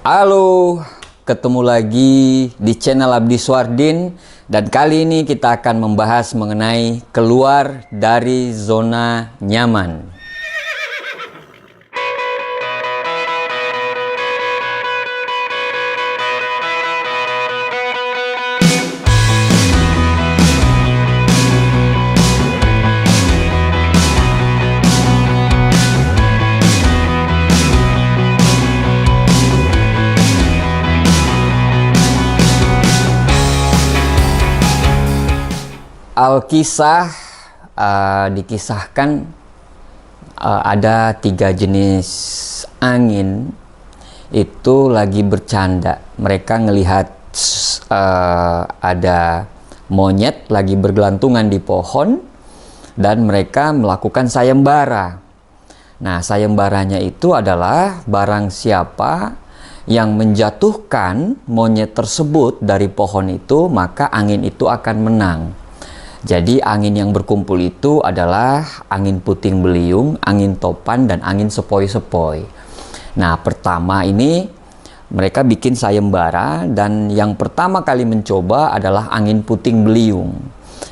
Halo, ketemu lagi di channel Abdi Swardin, dan kali ini kita akan membahas mengenai keluar dari zona nyaman. Alkisah dikisahkan ada 3 jenis angin itu lagi bercanda. Mereka ngelihat ada monyet lagi bergelantungan di pohon dan mereka melakukan sayembara. Nah, sayembaranya itu adalah barang siapa yang menjatuhkan monyet tersebut dari pohon itu, maka angin itu akan menang. Jadi angin yang berkumpul itu adalah angin puting beliung, angin topan, dan angin sepoi-sepoi. Nah, pertama ini mereka bikin sayembara, dan yang pertama kali mencoba adalah angin puting beliung.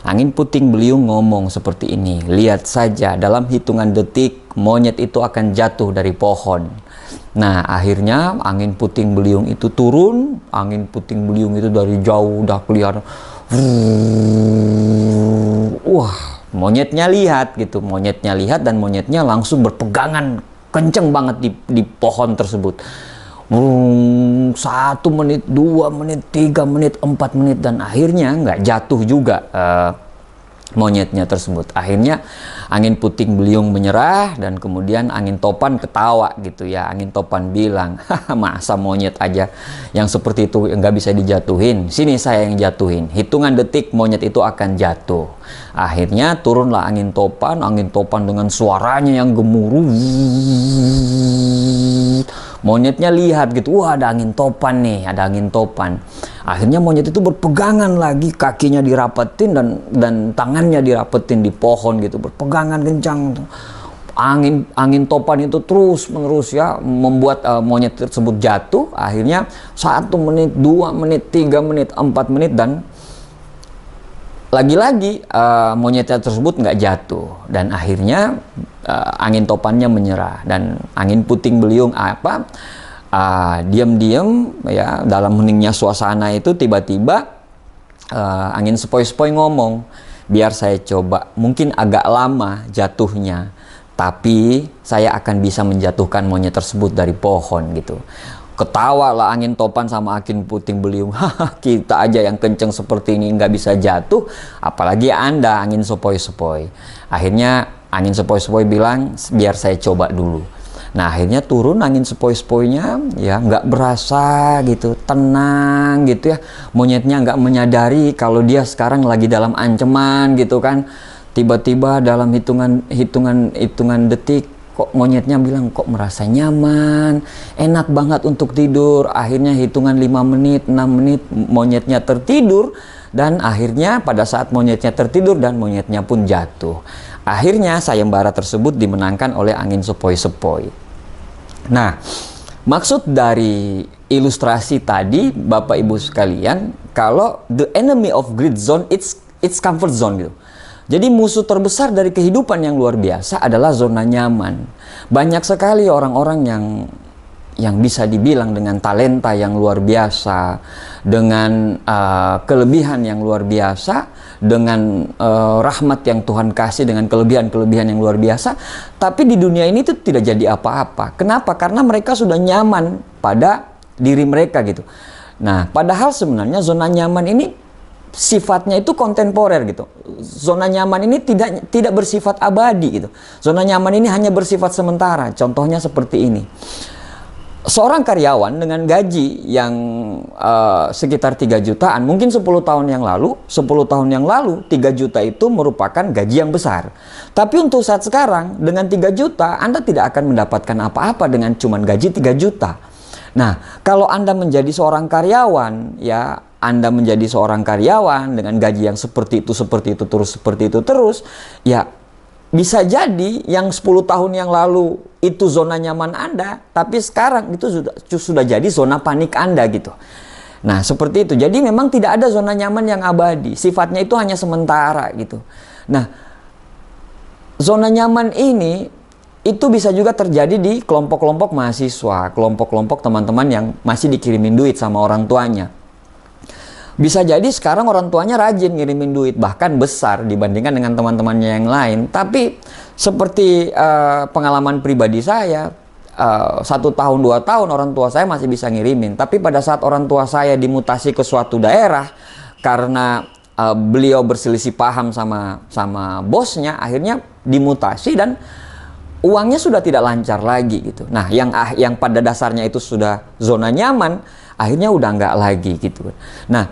Angin puting beliung ngomong seperti ini, "Lihat saja, dalam hitungan detik monyet itu akan jatuh dari pohon." Nah, akhirnya angin puting beliung itu turun. Angin puting beliung itu dari jauh udah kelihatan. Wah, monyetnya lihat gitu. Monyetnya lihat dan monyetnya langsung berpegangan kenceng banget di pohon tersebut. 1 menit, 2 menit, 3 menit, 4 menit, dan akhirnya nggak jatuh juga monyetnya tersebut. Akhirnya angin puting beliung menyerah, dan kemudian angin topan ketawa gitu ya. Angin topan bilang, "Masa monyet aja yang seperti itu nggak bisa dijatuhin? Sini saya yang jatuhin. Hitungan detik monyet itu akan jatuh." Akhirnya turunlah angin topan dengan suaranya yang gemuruh. Monyetnya lihat gitu, wah ada angin topan nih, ada angin topan. Akhirnya monyet itu berpegangan lagi, kakinya dirapetin dan tangannya dirapetin di pohon gitu, berpegangan kencang. Angin topan itu terus menerus ya membuat monyet tersebut jatuh. Akhirnya 1 menit, 2 menit, 3 menit, 4 menit, dan lagi-lagi monyetnya tersebut nggak jatuh, dan akhirnya angin topannya menyerah, dan angin puting beliung diam-diam ya dalam heningnya suasana itu tiba-tiba angin sepoi-sepoi ngomong, "Biar saya coba, mungkin agak lama jatuhnya, tapi saya akan bisa menjatuhkan monyet tersebut dari pohon," gitu. Ketawa lah angin topan sama angin puting beliung. "Haha, kita aja yang kenceng seperti ini nggak bisa jatuh, apalagi Anda angin sepoi-sepoi." Akhirnya angin sepoi-sepoi bilang, "Biar saya coba dulu." Nah, akhirnya turun angin sepoi-sepoinya ya, nggak berasa gitu, tenang gitu ya. Monyetnya nggak menyadari kalau dia sekarang lagi dalam ancaman gitu kan. Tiba-tiba dalam hitungan detik, kok monyetnya bilang, "Kok merasa nyaman, enak banget untuk tidur." Akhirnya hitungan 5 menit, 6 menit, monyetnya tertidur, dan akhirnya pada saat monyetnya tertidur dan monyetnya pun jatuh. Akhirnya sayembara tersebut dimenangkan oleh angin sepoi-sepoi. Nah, maksud dari ilustrasi tadi Bapak Ibu sekalian, kalau the enemy of great zone, it's comfort zone gitu. Jadi musuh terbesar dari kehidupan yang luar biasa adalah zona nyaman. Banyak sekali orang-orang yang bisa dibilang dengan talenta yang luar biasa, dengan kelebihan yang luar biasa, dengan rahmat yang Tuhan kasih, dengan kelebihan-kelebihan yang luar biasa, tapi di dunia ini tuh tidak jadi apa-apa. Kenapa? Karena mereka sudah nyaman pada diri mereka gitu. Nah, padahal sebenarnya zona nyaman ini sifatnya itu kontemporer gitu. Zona nyaman ini tidak bersifat abadi gitu. Zona nyaman ini hanya bersifat sementara. Contohnya seperti ini. Seorang karyawan dengan gaji yang sekitar 3 jutaan, mungkin 10 tahun yang lalu 3 juta itu merupakan gaji yang besar. Tapi untuk saat sekarang dengan 3 juta Anda tidak akan mendapatkan apa-apa dengan cuman gaji 3 juta. Nah, kalau Anda menjadi seorang karyawan ya, Anda menjadi seorang karyawan dengan gaji yang seperti itu terus, ya bisa jadi yang 10 tahun yang lalu itu zona nyaman Anda, tapi sekarang itu sudah jadi zona panik Anda gitu. Nah, seperti itu. Jadi memang tidak ada zona nyaman yang abadi. Sifatnya itu hanya sementara gitu. Nah, zona nyaman ini itu bisa juga terjadi di kelompok-kelompok mahasiswa, kelompok-kelompok teman-teman yang masih dikirimin duit sama orang tuanya. Bisa jadi sekarang orang tuanya rajin ngirimin duit, bahkan besar dibandingkan dengan teman-temannya yang lain. Tapi seperti pengalaman pribadi saya, 1 tahun 2 tahun orang tua saya masih bisa ngirimin. Tapi pada saat orang tua saya dimutasi ke suatu daerah karena beliau berselisih paham sama bosnya, akhirnya dimutasi dan uangnya sudah tidak lancar lagi gitu. Nah, yang pada dasarnya itu sudah zona nyaman, akhirnya udah nggak lagi gitu. Nah,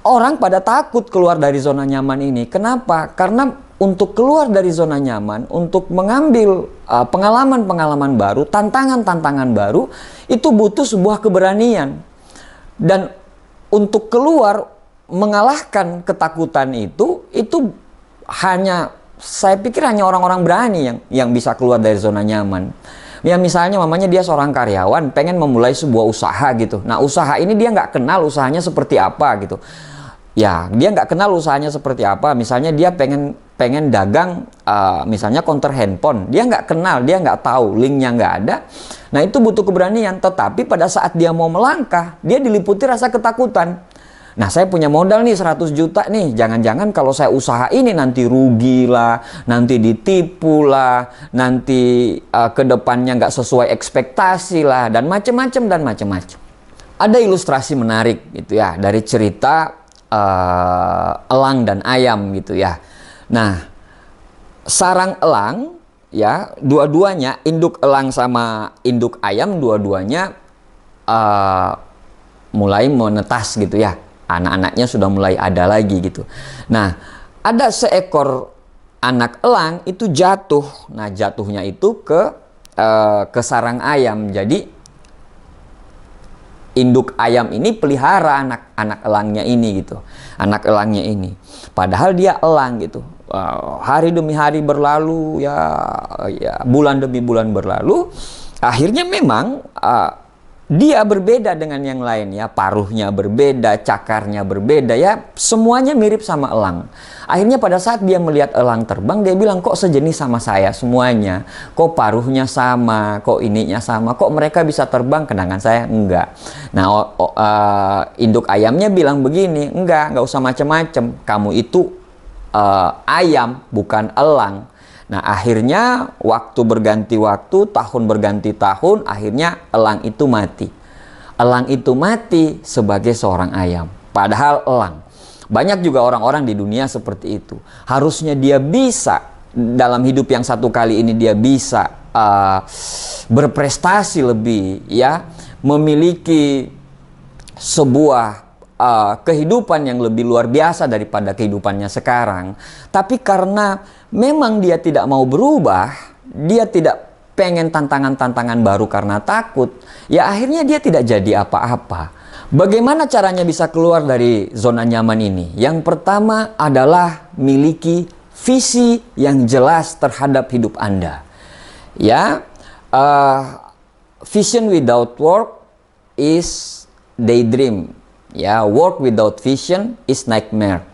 orang pada takut keluar dari zona nyaman ini. Kenapa? Karena untuk keluar dari zona nyaman, untuk mengambil pengalaman-pengalaman baru, tantangan-tantangan baru, itu butuh sebuah keberanian. Dan untuk keluar, mengalahkan ketakutan itu hanya, saya pikir hanya orang-orang berani yang bisa keluar dari zona nyaman. Ya misalnya mamanya dia seorang karyawan, pengen memulai sebuah usaha gitu. Nah, usaha ini dia nggak kenal usahanya seperti apa gitu. Ya, dia nggak kenal usahanya seperti apa. Misalnya dia pengen dagang, misalnya counter handphone. Dia nggak kenal, dia nggak tahu, linknya nggak ada. Nah, itu butuh keberanian. Tetapi pada saat dia mau melangkah, dia diliputi rasa ketakutan. Nah, saya punya modal nih 100 juta nih. Jangan-jangan kalau saya usaha ini nanti rugi lah, nanti ditipu lah, nanti ke depannya nggak sesuai ekspektasi lah, dan macam-macam. Ada ilustrasi menarik gitu ya dari cerita elang dan ayam gitu ya. Nah, sarang elang ya, dua-duanya, induk elang sama induk ayam, dua-duanya mulai menetas gitu ya. Anak-anaknya sudah mulai ada lagi gitu. Nah, ada seekor anak elang itu jatuh. Nah, jatuhnya itu ke sarang ayam. Jadi induk ayam ini pelihara anak elangnya ini gitu. Anak elangnya ini. Padahal dia elang gitu. Hari demi hari berlalu ya, bulan demi bulan berlalu. Akhirnya memang dia berbeda dengan yang lain ya, paruhnya berbeda, cakarnya berbeda ya, semuanya mirip sama elang. Akhirnya pada saat dia melihat elang terbang, dia bilang, kok sejenis sama saya semuanya, kok paruhnya sama, kok ininya sama, kok mereka bisa terbang, sedangkan saya enggak. Nah, induk ayamnya bilang begini, enggak usah macem-macem, kamu itu ayam bukan elang. Nah, akhirnya waktu berganti waktu, tahun berganti tahun, akhirnya elang itu mati. Elang itu mati sebagai seorang ayam. Padahal elang. Banyak juga orang-orang di dunia seperti itu. Harusnya dia bisa, dalam hidup yang satu kali ini dia bisa berprestasi lebih, ya, memiliki sebuah kehidupan yang lebih luar biasa daripada kehidupannya sekarang. Tapi karena memang dia tidak mau berubah, dia tidak pengen tantangan-tantangan baru karena takut, ya akhirnya dia tidak jadi apa-apa. Bagaimana caranya bisa keluar dari zona nyaman ini? Yang pertama adalah miliki visi yang jelas terhadap hidup Anda. Ya, vision without work is daydream. Ya, work without vision is nightmare.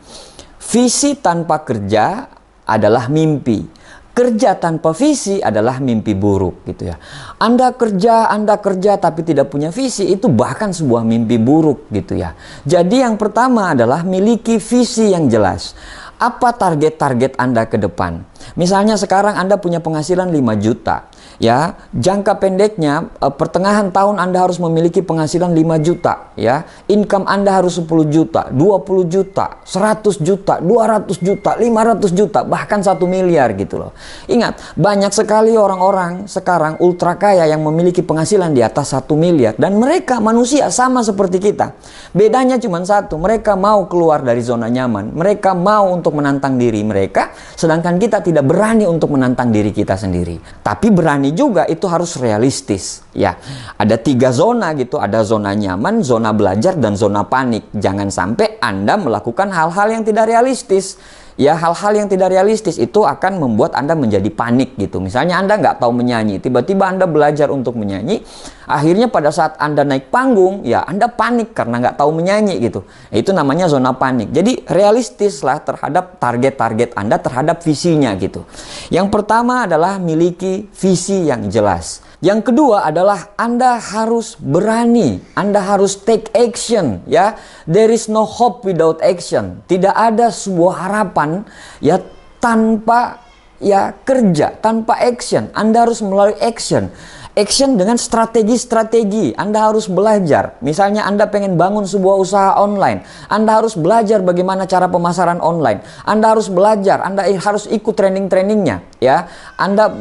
Visi tanpa kerja adalah mimpi. Kerja tanpa visi adalah mimpi buruk gitu ya. Anda kerja tapi tidak punya visi, itu bahkan sebuah mimpi buruk gitu ya. Jadi yang pertama adalah miliki visi yang jelas. Apa target-target Anda ke depan? Misalnya sekarang Anda punya penghasilan 5 juta. Ya, jangka pendeknya pertengahan tahun Anda harus memiliki penghasilan 5 juta, ya. Income Anda harus 10 juta, 20 juta, 100 juta, 200 juta, 500 juta, bahkan 1 miliar gitu loh. Ingat, banyak sekali orang-orang sekarang ultra kaya yang memiliki penghasilan di atas 1 miliar, dan mereka manusia sama seperti kita. Bedanya cuma satu, mereka mau keluar dari zona nyaman, mereka mau untuk menantang diri mereka, sedangkan kita tidak berani untuk menantang diri kita sendiri. Tapi berani juga itu harus realistis ya. Ada 3 zona gitu, ada zona nyaman, zona belajar, dan zona panik. Jangan sampai Anda melakukan hal-hal yang tidak realistis ya hal-hal yang tidak realistis itu akan membuat Anda menjadi panik gitu. Misalnya Anda nggak tahu menyanyi, tiba-tiba Anda belajar untuk menyanyi, akhirnya pada saat Anda naik panggung, ya Anda panik karena nggak tahu menyanyi gitu. Itu namanya zona panik. Jadi realistislah terhadap target-target Anda, terhadap visinya gitu. Yang pertama adalah miliki visi yang jelas. Yang kedua adalah Anda harus berani, Anda harus take action ya. There is no hope without action. Tidak ada sebuah harapan ya tanpa ya kerja, tanpa action. Anda harus melalui action. Action dengan strategi-strategi. Anda harus belajar. Misalnya Anda pengen bangun sebuah usaha online, Anda harus belajar bagaimana cara pemasaran online. Anda harus belajar, Anda harus ikut training-trainingnya ya. Anda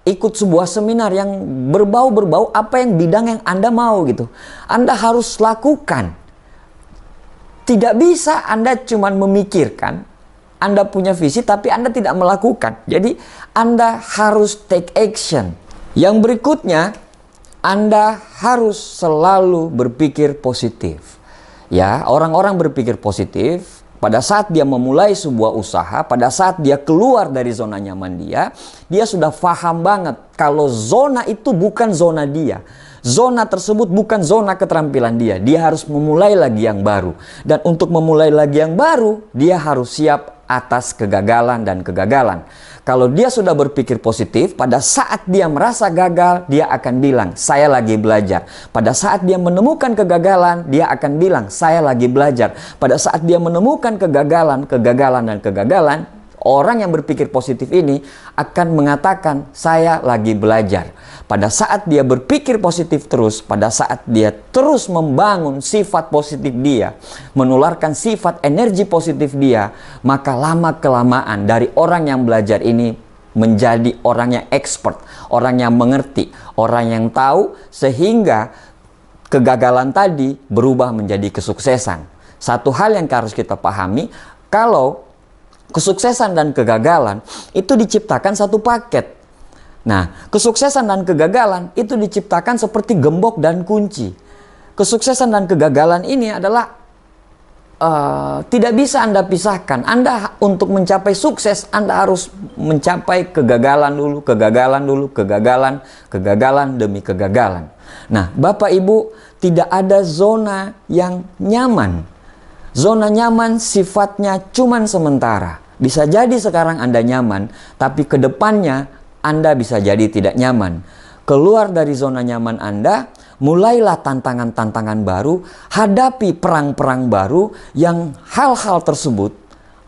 ikut sebuah seminar yang berbau-berbau apa yang bidang yang Anda mau gitu. Anda harus lakukan. Tidak bisa Anda cuma memikirkan, Anda punya visi tapi Anda tidak melakukan. Jadi Anda harus take action. Yang berikutnya, Anda harus selalu berpikir positif. Ya, orang-orang berpikir positif pada saat dia memulai sebuah usaha, pada saat dia keluar dari zona nyaman dia sudah paham banget kalau zona itu bukan zona dia. Zona tersebut bukan zona keterampilan dia. Dia harus memulai lagi yang baru. Dan untuk memulai lagi yang baru, dia harus siap atas kegagalan dan kegagalan. Kalau dia sudah berpikir positif, pada saat dia merasa gagal, dia akan bilang, saya lagi belajar. Pada saat dia menemukan kegagalan, dia akan bilang, saya lagi belajar. Pada saat dia menemukan kegagalan, dan kegagalan, orang yang berpikir positif ini akan mengatakan, saya lagi belajar. Pada saat dia berpikir positif terus, pada saat dia terus membangun sifat positif dia, menularkan sifat energi positif dia, maka lama-kelamaan dari orang yang belajar ini menjadi orang yang expert, orang yang mengerti, orang yang tahu, sehingga kegagalan tadi berubah menjadi kesuksesan. Satu hal yang harus kita pahami, kalau kesuksesan dan kegagalan itu diciptakan satu paket. Nah, kesuksesan dan kegagalan itu diciptakan seperti gembok dan kunci. Kesuksesan dan kegagalan ini adalah tidak bisa Anda pisahkan. Anda untuk mencapai sukses, Anda harus mencapai kegagalan dulu, kegagalan demi kegagalan. Nah, Bapak Ibu, tidak ada zona yang nyaman. Zona nyaman sifatnya cuman sementara. Bisa jadi sekarang Anda nyaman, tapi ke depannya Anda bisa jadi tidak nyaman. Keluar dari zona nyaman Anda, mulailah tantangan-tantangan baru, hadapi perang-perang baru yang hal-hal tersebut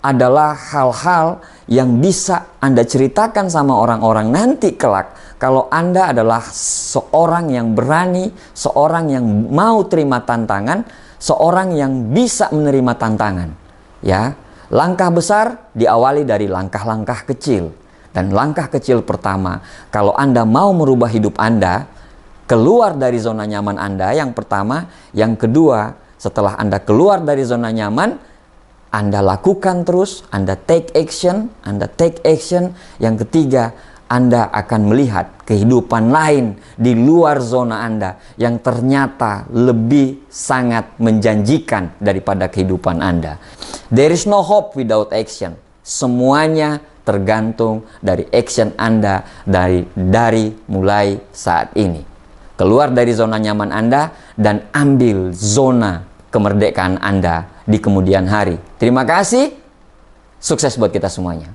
adalah hal-hal yang bisa Anda ceritakan sama orang-orang nanti kelak. Kalau Anda adalah seorang yang berani, seorang yang mau terima tantangan, seorang yang bisa menerima tantangan. Ya, langkah besar diawali dari langkah-langkah kecil. Dan langkah kecil pertama, kalau Anda mau merubah hidup Anda, keluar dari zona nyaman Anda yang pertama. Yang kedua, setelah Anda keluar dari zona nyaman, Anda lakukan terus, Anda take action. Yang ketiga, Anda akan melihat kehidupan lain di luar zona Anda yang ternyata lebih sangat menjanjikan daripada kehidupan Anda. There is no hope without action. Semuanya tergantung dari action Anda dari mulai saat ini. Keluar dari zona nyaman Anda dan ambil zona kemerdekaan Anda di kemudian hari. Terima kasih. Sukses buat kita semuanya.